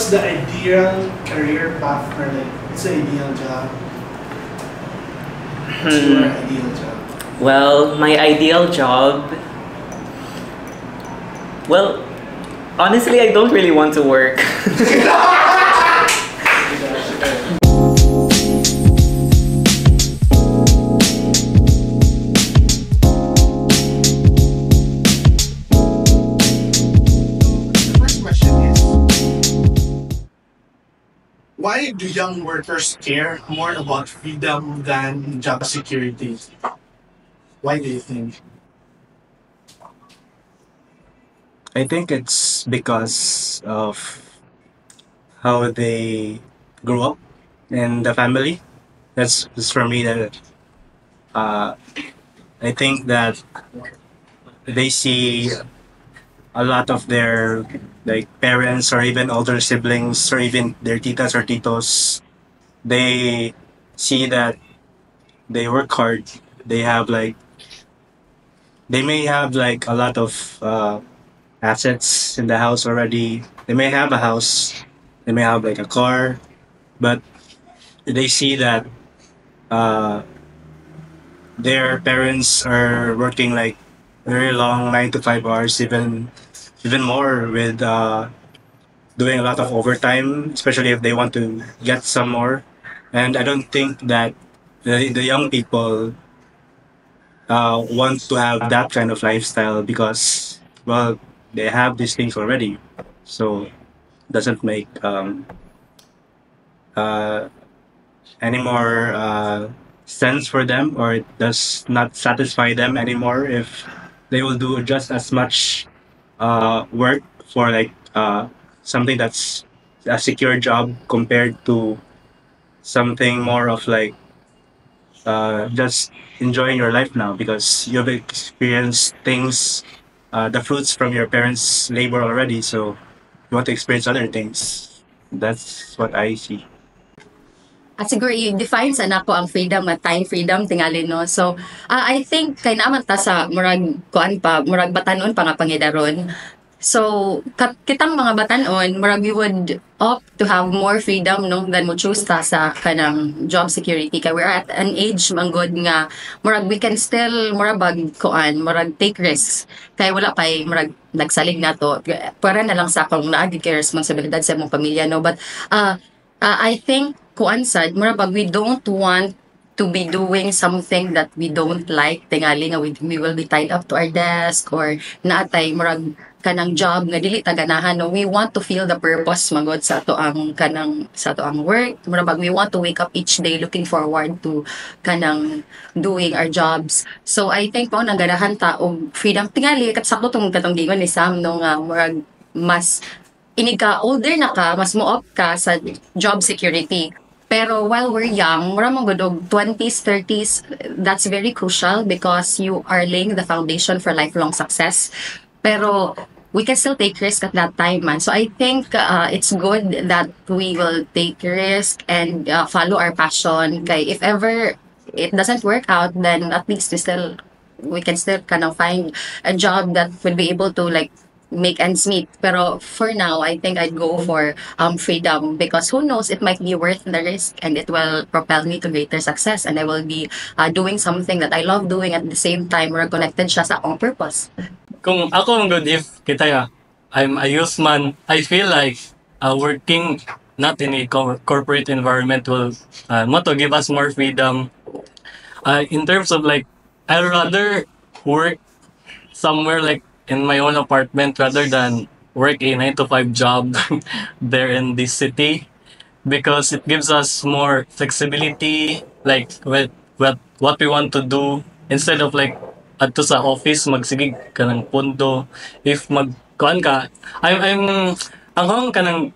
what's the ideal career path or like what's the ideal job? What's your ideal job? Well, my ideal job. Well, honestly, I don't really want to work. Why do young workers care more about freedom than job security? Why do you think? I think it's because of how they grew up in the family. That's for me that I think that they see a lot of their like parents or even older siblings or even their titas or titos. They see that they work hard. They have like they may have like a lot of assets in the house already. They may have a house. They may have like a car, but they see that uh, their parents are working like very long 9 to 5 hours, even more with doing a lot of overtime, especially if they want to get some more. And I don't think that the young people want to have that kind of lifestyle because, well, they have these things already. So it doesn't make uh, any more sense for them, or it does not satisfy them anymore if they will do just as much work for like something that's a secure job compared to something more of like just enjoying your life now because you've experienced things, the fruits from your parents' labor already. So you want to experience other things. That's what I see. At siguro i-define sa nako ang freedom nga time freedom tingali no. So I think kay naman ta sa murag kuan pa murag batanon pa nga pangidaron. So kitang mga batanon murag we would opt to have more freedom no than mo choose ta sa kanang job security kay we're at an age manggod nga murag we can still murag bag kuan murag take risks kay wala pay murag nagsalig nato para na lang sa akong naagi kay responsibilidad sa imong pamilya no but I think kuan sad murag we don't want to be doing something that we don't like tingali nga we will be tied up to our desk or naatay murag kanang job nga dili ta ganahan no we want to feel the purpose magod sa ato ang kanang sa ato ang work murag we want to wake up each day looking forward to kanang doing our jobs so I think po nang ganahan ta og freedom tingali kat sakto tong katong gingon ni Sam no nga murag mas inig ka older na ka mas mo-opt ka sa job security. Pero while we're young, mura mong gudog 20s, 30s, that's very crucial because you are laying the foundation for lifelong success. Pero we can still take risk at that time, man. So I think it's good that we will take risk and follow our passion. Kay if ever it doesn't work out, then at least we can still kind of find a job that will be able to like make ends meet. Pero for now, I think I'd go for freedom because who knows, it might be worth the risk and it will propel me to greater success and I will be doing something that I love doing at the same time we're connected siya sa akong purpose. Kung ako ang good if kita ya, I'm a youth man, I feel like working not in a corporate environment will to give us more freedom. In terms of like, I'd rather work somewhere like in my own apartment rather than work a 9 to 5 job there in this city because it gives us more flexibility like what we want to do instead of like adto sa office magsigig ka ng pondo if magkuan ka I'm ang hong kanang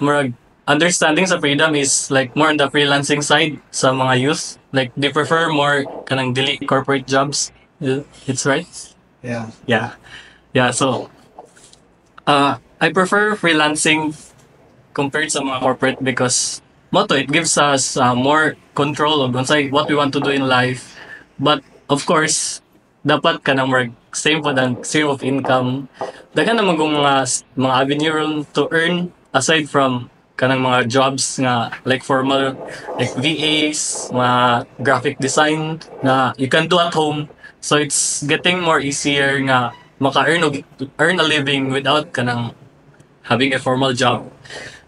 murag understanding sa freedom is like more on the freelancing side sa mga youth like they prefer more kanang dili corporate jobs it's right. Yeah. So, I prefer freelancing compared sa mga corporate because it gives us more control of what we want to do in life. But of course, dapat ka nang same of income. Dagan naman kung mga avenue to earn aside from kanang mga jobs nga like formal like VAs, mga graphic design na you can do at home. So it's getting more easier nga earn a living without kanang having a formal job.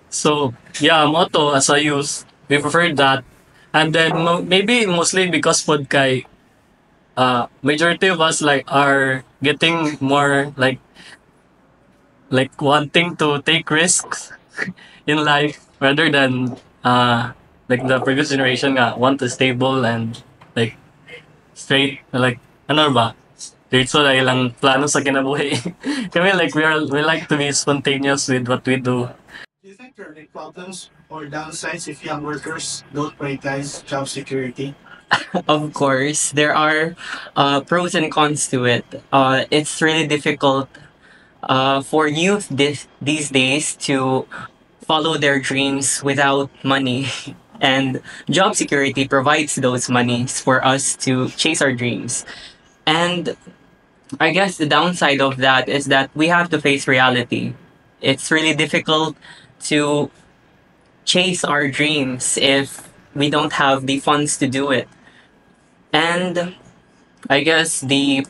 So yeah, moto as a youth, we prefer that. And then maybe mostly because pod kay majority of us like are getting more like wanting to take risks in life rather than like the previous generation nga want to stable and like straight like ano ba diretso na ilang plano sa kinabuhi. Kami like we like to be spontaneous with what we do. Do you think there are any problems or downsides if young workers don't prioritize job security? Of course, there are pros and cons to it. It's really difficult for youth these days to follow their dreams without money. And job security provides those monies for us to chase our dreams. And I guess the downside of that is that we have to face reality. It's really difficult to chase our dreams if we don't have the funds to do it. And I guess the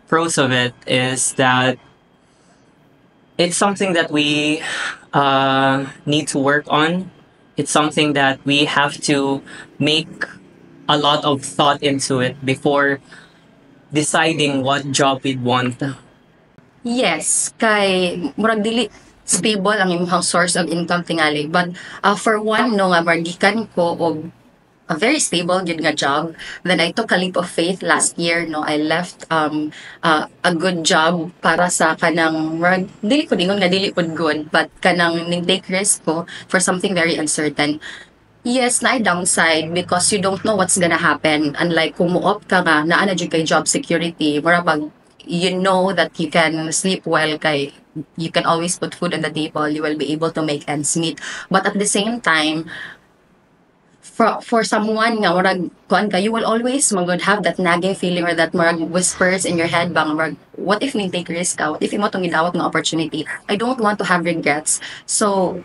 pros of it is that it's something that we need to work on. It's something that we have to make a lot of thought into it before deciding what job we'd want. Yes, kay murag dili stable ang imong source of income tingali. But for one, no nga margikan ko og a very stable good nga job. Then I took a leap of faith last year. No, I left a good job para sa kanang murag dili ko dingon nga dili pud good, but kanang ning take risk ko for something very uncertain. Yes, na downside because you don't know what's gonna happen. Unlike kung mo-opt ka nga, naa na jud kay job security, mura pag you know that you can sleep well kay you can always put food on the table, you will be able to make ends meet. But at the same time, for someone nga murag kuan ka, you will always magud have that nagging feeling or that murag whispers in your head bang murag what if ning take risk ka? What if imo tong gidawat nga opportunity? I don't want to have regrets. So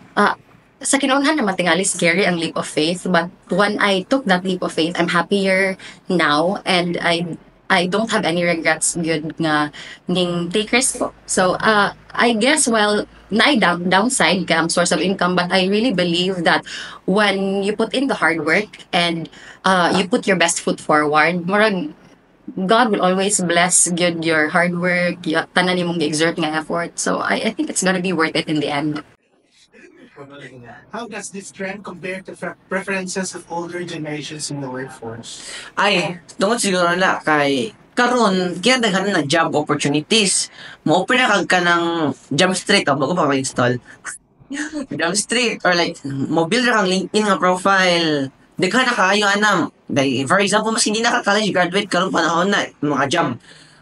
sa kinunhan naman tingali scary ang leap of faith, but when I took that leap of faith, I'm happier now and I don't have any regrets good nga ning take risk ko. So I guess well downside ka ang source of income, but I really believe that when you put in the hard work and you put your best foot forward, murag God will always bless good your hard work, tanan nimong exert nga effort. So I think it's gonna be worth it in the end. How does this trend compare to preferences of older generations in the workforce? Ay, tungod siguro na kay karon kaya daghan na job opportunities. Mo-open na kag ka ng job street o bago pa install. Job street or like mo build ra kang LinkedIn nga profile. Daghan na kaayo anam. Like, for example, mas hindi na ka college graduate karon panahon na mga job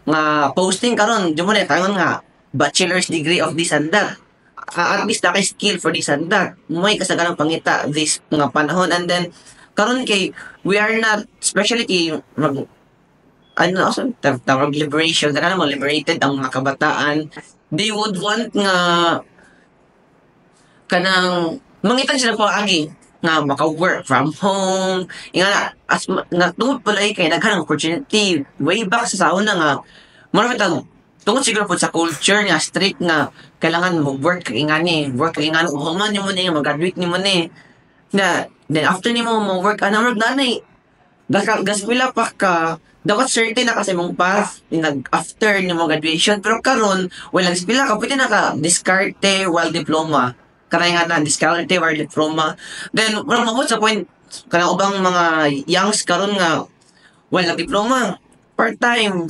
nga posting karon di mo na tangon nga bachelor's degree of this and that. At least naka-skill for this and that. May kasaganang pangita this mga panahon. And then, karon kay, we are not, especially kay, also, tawag liberation, na mo, liberated ang mga kabataan. They would want nga, kanang, mangitan sila po agi, nga maka-work from home. Nga na, as, nga, tungod pala kay, naghanang opportunity, way back sa sauna nga, marami tungod siguro po sa culture nga strict nga kailangan mo work kay ingani human ni mo ni mag-graduate ni mo ni na then after ni mo work ana work nanay gaskwela pa ka dapat certain na kasi mong path nag after ni mo graduation pero karon wala eskwela ka pwede na ka diskarte while diploma kanay nga na diskarte while diploma then wala mo sa point kanang ubang mga youngs karon nga wala diploma part-time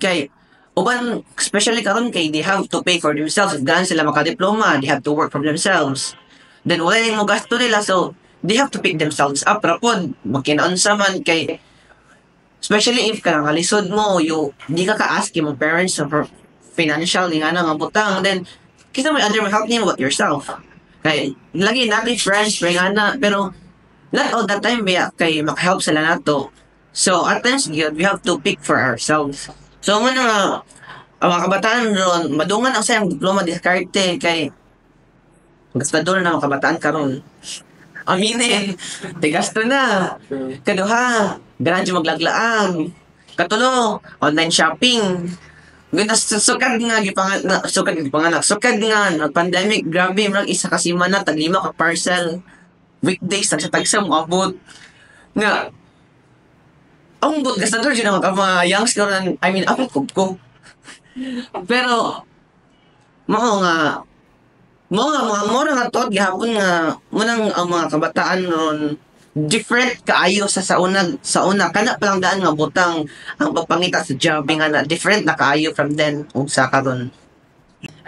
kay uban, especially karon kay they have to pay for themselves. If ganun sila makadiploma, they have to work for themselves. Then wala yung mga gasto nila, so they have to pick themselves up. Rapod, magkinaunsa man kay, especially if ka kalisod mo, di ka ka-ask yung parents for financial, nga na nga butang, then kasi may other help niyo about yourself. Kay, lagi natin friends, pero not all the time, kay makahelp sila nato. So, at times, we have to pick for ourselves. So, muna nga, ang mga kabataan ron, madungan ang sayang diploma diskarte kay Gastador na mga kabataan karon. Aminin, tigasto na. Kaduha, ganaan yung maglaglaang. Katulo, online shopping. Ganda sukad nga sukad nga nag pandemic grabe murag isa ka semana tag lima ka parcel weekdays tagsa mo abot nga ang bot gastador jud ang mga youngs karon I mean ako ko pero mao nga mga mura nga tot gihapon nga munang ang mga kabataan ron different kaayo sa una kana pa lang daan nga butang ang pagpangita sa job nga na different na kaayo from then ug sa karon.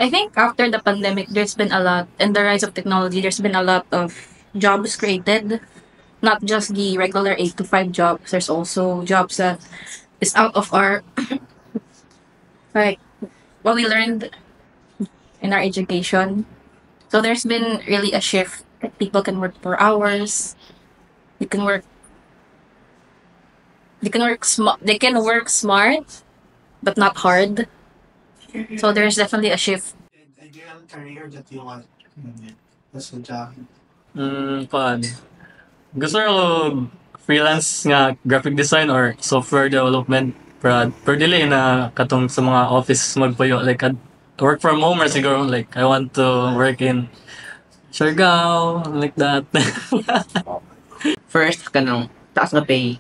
I think after the pandemic, there's been a lot, and the rise of technology, there's been a lot of jobs created. Not just the regular 8 to 5 jobs. There's also jobs that is out of our, like, what we learned in our education. So there's been really a shift. Like people can work for hours. You can work. They can work smart, but not hard. So there's definitely a shift. Ideal career that you want. That's a job. Paano? Gusto ko freelance nga graphic design or software development per dili na katong sa mga office magpuyo like work from home or siguro like I want to work in Siargao like that. First kanang taas nga pay.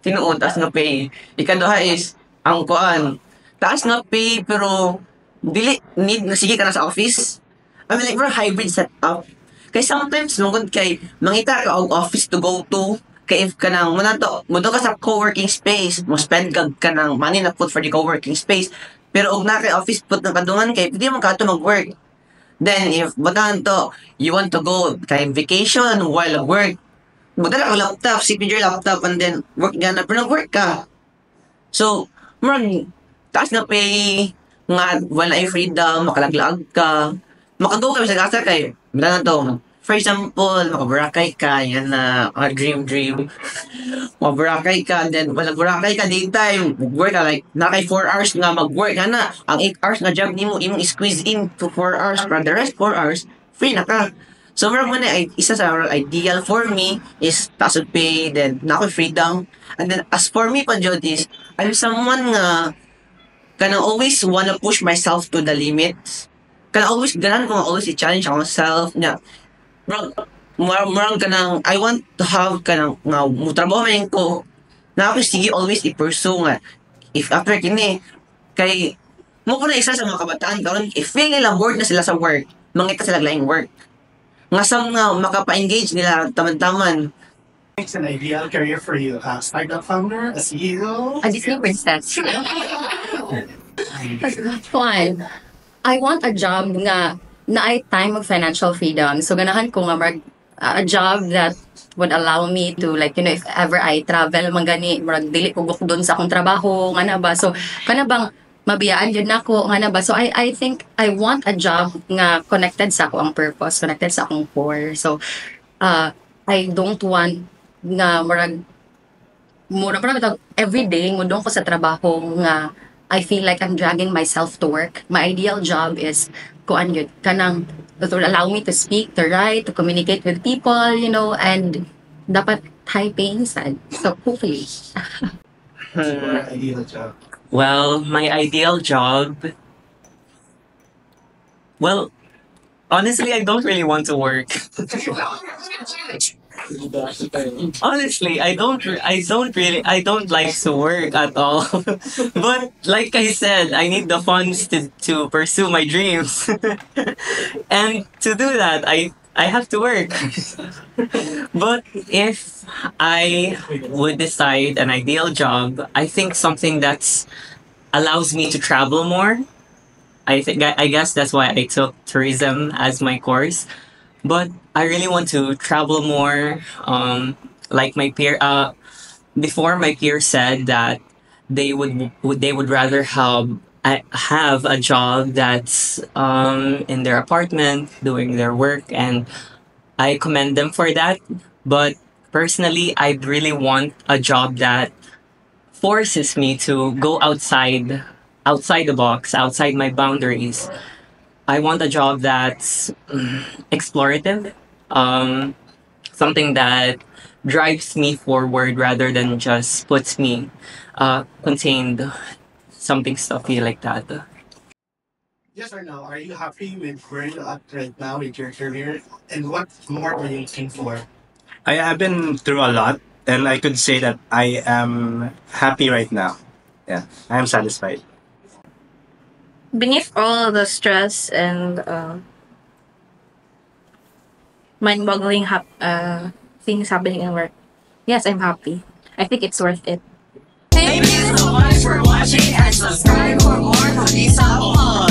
Tinuod taas nga pay. Ikaduha is ang kuan taas nga pay pero dili need na sige ka na sa office. I mean like for hybrid setup. Kay sometimes lungkod kay mangita ka og office to go to kay if ka nang mudo ka sa co-working space mo spend ka nang money na put for the co-working space pero og na kay office put ng kadungan kay pwede mo ka to mag-work. Then if butahan to you want to go kay vacation while at work magdala ka laptop, sipin your laptop and then work gana pero nag-work ka. So, murag taas na pay nga wala ay freedom, makalaglag ka. Makagaw kami sa gasa kay na to. For example, makaburakay ka, yan na dream. Maburakay ka, then wala burakay ka daytime, mag-work ka like na kay 4 hours nga mag-work ka na. Ang 8 hours na job nimo imong squeeze in to 4 hours for the rest 4 hours free na ka. So, mura mo na, isa sa ideal for me is taas of pay, then na ako freedom. And then, as for me pa, Jod, is, I'm someone nga, kana always wanna push myself to the limits. Kana always, ganan ko nga always i-challenge ako myself. Nga, murang kanang, I want to have kanang, nga, mutrabaho man ko, na ako sige always i-pursue nga. If after kini, kay, mo ko na isa sa mga kabataan, karon if feel nila bored na sila sa work, mangita sila laing work. Nga sam nga makapa-engage nila taman-taman. It's an ideal career for you. Startup founder, a CEO. A Disney princess. Fun. I want a job nga na ay time of financial freedom. So ganahan ko nga a job that would allow me to like if ever I travel man gani murag dili ko doon sa akong trabaho nga na ba. So kana bang mabiyaan yun na ko nga na ba. So I think I want a job nga connected sa akong purpose, connected sa akong core. So I don't want nga murag every day mudong ko sa trabaho nga I feel like I'm dragging myself to work. My ideal job is kuan yun kanang it will allow me to speak, to write, to communicate with people, and dapat high paying sad. So hopefully. Your ideal job. Well, my ideal job. Well, honestly, I don't really want to work. Honestly, I don't like to work at all. But like I said, I need the funds to pursue my dreams. And to do that, I have to work. But if I would decide an ideal job, I think something that's allows me to travel more. I guess that's why I took tourism as my course. But I really want to travel more. Like my peer, before my peer said that they would rather have a job that's in their apartment doing their work, and I commend them for that. But personally, I really want a job that forces me to go outside the box, outside my boundaries. I want a job that's explorative, um, something that drives me forward rather than just puts me contained, something stuffy like that. Yes or no? Are you happy with where you're at right now with your career? And what more are you looking for? I have been through a lot, and I could say that I am happy right now. Yeah, I am satisfied. Beneath all the stress and mind-boggling things happening in work, yes, I'm happy. I think it's worth it. Thank you so much for watching and subscribe for more Lamisa Bohol.